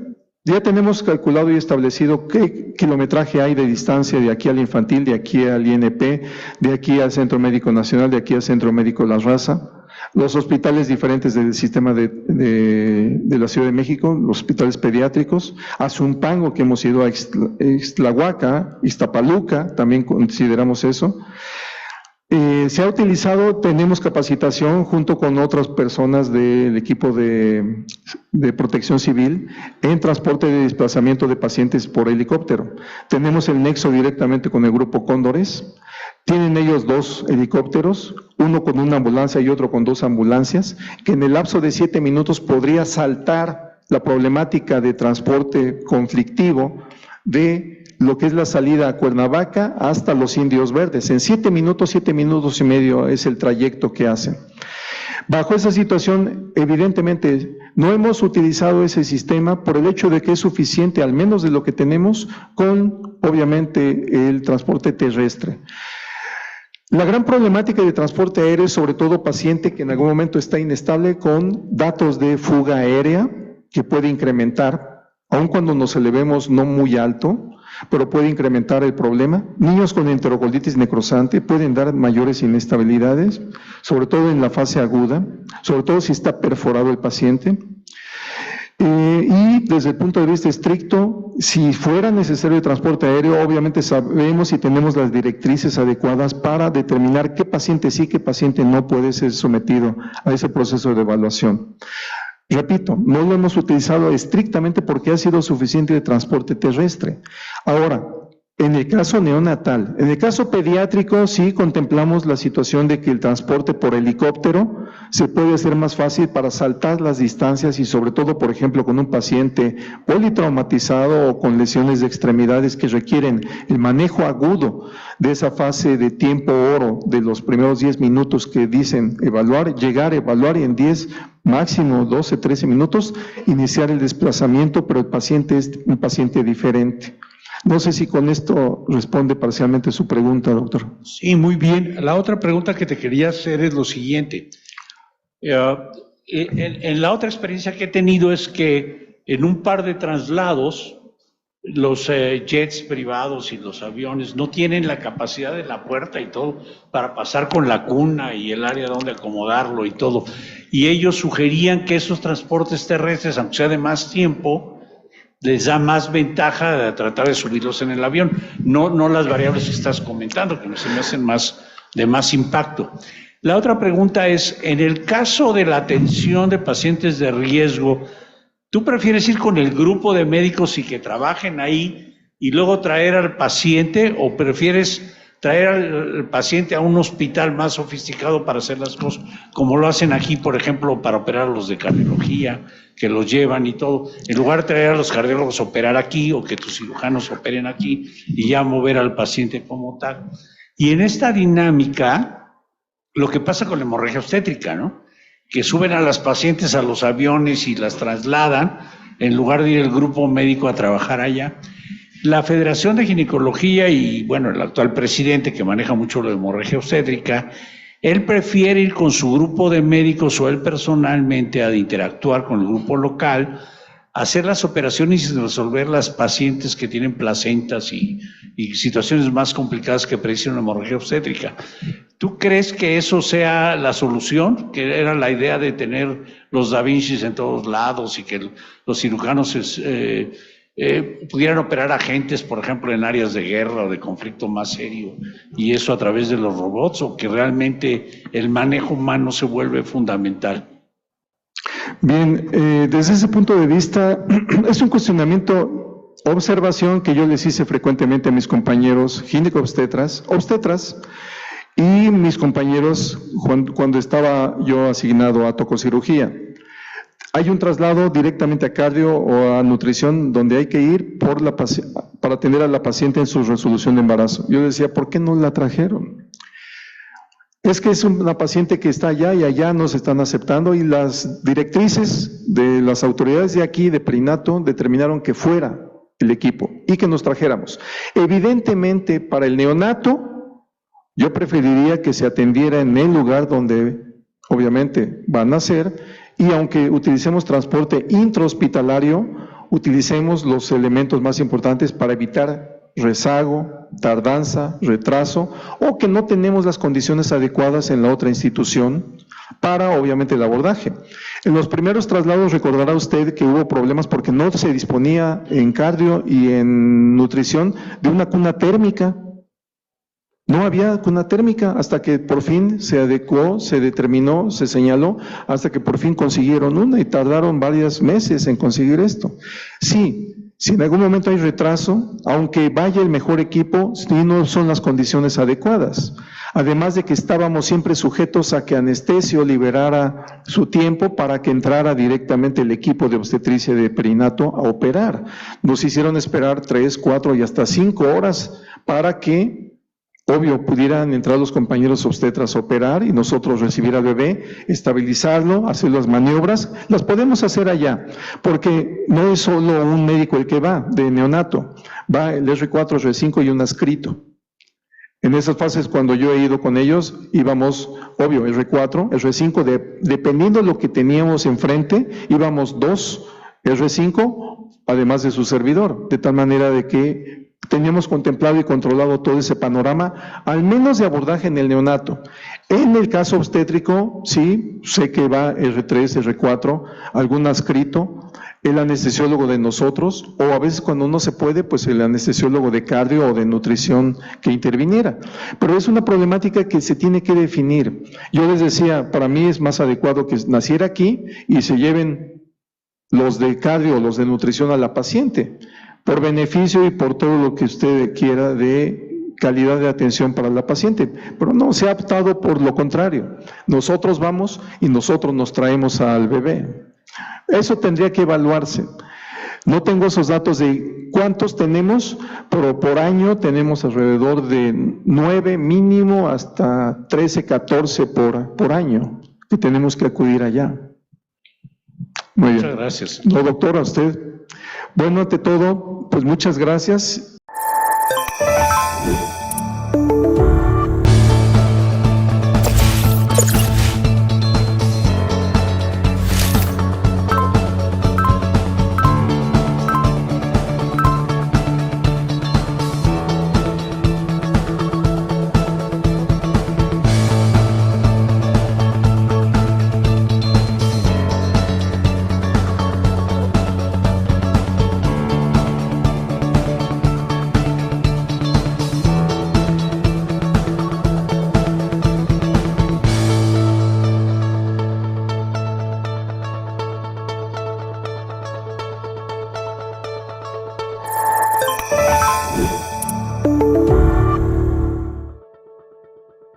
Ya tenemos calculado y establecido qué kilometraje hay de distancia de aquí al infantil, de aquí al INP, de aquí al Centro Médico Nacional, de aquí al Centro Médico La Raza. Los hospitales diferentes del sistema de la Ciudad de México, los hospitales pediátricos, a Zumpango, que hemos ido a Ixtlahuaca, Iztapaluca, también consideramos eso. Se ha utilizado, tenemos capacitación junto con otras personas del equipo de protección civil en transporte de desplazamiento de pacientes por helicóptero. Tenemos el nexo directamente con el grupo Cóndores. Tienen ellos 2 helicópteros, uno con una ambulancia y otro con 2 ambulancias, que en el lapso de 7 minutos podría saltar la problemática de transporte conflictivo de lo que es la salida a Cuernavaca hasta los Indios Verdes. En 7 minutos y medio es el trayecto que hacen. Bajo esa situación, evidentemente, no hemos utilizado ese sistema por el hecho de que es suficiente, al menos de lo que tenemos, con, obviamente, el transporte terrestre. La gran problemática de transporte aéreo es sobre todo paciente que en algún momento está inestable con datos de fuga aérea que puede incrementar, aun cuando nos elevemos no muy alto, pero puede incrementar el problema. Niños con enterocolitis necrosante pueden dar mayores inestabilidades, sobre todo en la fase aguda, sobre todo si está perforado el paciente. Y desde el punto de vista estricto, si fuera necesario el transporte aéreo, obviamente sabemos y tenemos las directrices adecuadas para determinar qué paciente sí, qué paciente no puede ser sometido a ese proceso de evaluación. Repito, no lo hemos utilizado estrictamente porque ha sido suficiente de transporte terrestre. Ahora, En el caso neonatal. En el caso pediátrico, sí contemplamos la situación de que el transporte por helicóptero se puede hacer más fácil para saltar las distancias y sobre todo, por ejemplo, con un paciente politraumatizado o con lesiones de extremidades que requieren el manejo agudo de esa fase de tiempo oro de los primeros 10 minutos que dicen evaluar, llegar a evaluar y en 10 máximo 12, 13 minutos iniciar el desplazamiento, pero el paciente es un paciente diferente. No sé si con esto responde parcialmente su pregunta, doctor. Sí, muy bien. La otra pregunta que te quería hacer es lo siguiente. En la otra experiencia que he tenido es que en un par de traslados, los jets privados y los aviones no tienen la capacidad de la puerta y todo para pasar con la cuna y el área donde acomodarlo y todo. Y ellos sugerían que esos transportes terrestres, aunque sea de más tiempo, les da más ventaja de tratar de subirlos en el avión, no las variables que estás comentando, que se me hacen de más impacto. La otra pregunta es, en el caso de la atención de pacientes de riesgo, ¿tú prefieres ir con el grupo de médicos y que trabajen ahí y luego traer al paciente, o prefieres traer al paciente a un hospital más sofisticado para hacer las cosas, como lo hacen aquí, por ejemplo, para operar a los de cardiología, que los llevan y todo, en lugar de traer a los cardiólogos a operar aquí o que tus cirujanos operen aquí y ya mover al paciente como tal? Y en esta dinámica, lo que pasa con la hemorragia obstétrica, ¿no? Que suben a las pacientes a los aviones y las trasladan, en lugar de ir el grupo médico a trabajar allá. La Federación de Ginecología y, bueno, el actual presidente, que maneja mucho la hemorragia obstétrica, él prefiere ir con su grupo de médicos o él personalmente a interactuar con el grupo local, hacer las operaciones y resolver las pacientes que tienen placentas y situaciones más complicadas que predicen una hemorragia obstétrica. ¿Tú crees que eso sea la solución? Que era la idea de tener los Da Vincis en todos lados y que los cirujanos pudieran operar a agentes, por ejemplo, en áreas de guerra o de conflicto más serio, y eso a través de los robots, o que realmente el manejo humano se vuelve fundamental. Bien, desde ese punto de vista, es un cuestionamiento, observación que yo les hice frecuentemente a mis compañeros ginecobstetras, obstetras, y mis compañeros cuando estaba yo asignado a tococirugía. Hay un traslado directamente a cardio o a nutrición donde hay que ir para atender a la paciente en su resolución de embarazo. Yo decía, ¿por qué no la trajeron? Es que es una paciente que está allá y allá nos están aceptando, y las directrices de las autoridades de aquí, de Perinato, determinaron que fuera el equipo y que nos trajéramos. Evidentemente, para el neonato, yo preferiría que se atendiera en el lugar donde obviamente va a nacer. Y aunque utilicemos transporte intrahospitalario, utilicemos los elementos más importantes para evitar rezago, tardanza, retraso, o que no tenemos las condiciones adecuadas en la otra institución para, obviamente, el abordaje. En los primeros traslados recordará usted que hubo problemas porque no se disponía en cardio y en nutrición de una cuna térmica. No había cuna térmica hasta que por fin se adecuó, se determinó, se señaló, hasta que por fin consiguieron una y tardaron varios meses en conseguir esto. Sí, si en algún momento hay retraso, aunque vaya el mejor equipo, sí no son las condiciones adecuadas. Además de que estábamos siempre sujetos a que anestesio liberara su tiempo para que entrara directamente el equipo de obstetricia de perinato a operar. Nos hicieron esperar 3, 4 y hasta 5 horas para que obvio, pudieran entrar los compañeros obstetras a operar y nosotros recibir al bebé, estabilizarlo, hacer las maniobras. Las podemos hacer allá, porque no es solo un médico el que va de neonato, va el R4, R5 y un adscrito. En esas fases, cuando yo he ido con ellos, íbamos, obvio, R4, R5, dependiendo de lo que teníamos enfrente, íbamos 2 R5, además de su servidor, de tal manera de que teníamos contemplado y controlado todo ese panorama, al menos de abordaje en el neonato. En el caso obstétrico, sí, sé que va R3, R4, algún adscrito, el anestesiólogo de nosotros, o a veces cuando no se puede, pues el anestesiólogo de cardio o de nutrición que interviniera. Pero es una problemática que se tiene que definir. Yo les decía, para mí es más adecuado que naciera aquí y se lleven los de cardio o los de nutrición a la paciente. por beneficio y por todo lo que usted quiera de calidad de atención para la paciente, pero no, se ha optado por lo contrario. Nosotros vamos y nosotros nos traemos al bebé. Eso tendría que evaluarse. No tengo esos datos de cuántos tenemos, pero por año tenemos alrededor de 9 mínimo hasta 13, 14 por año que tenemos que acudir allá. Muy bien. Muchas gracias. No, doctor, a usted. Bueno, ante todo, pues muchas gracias.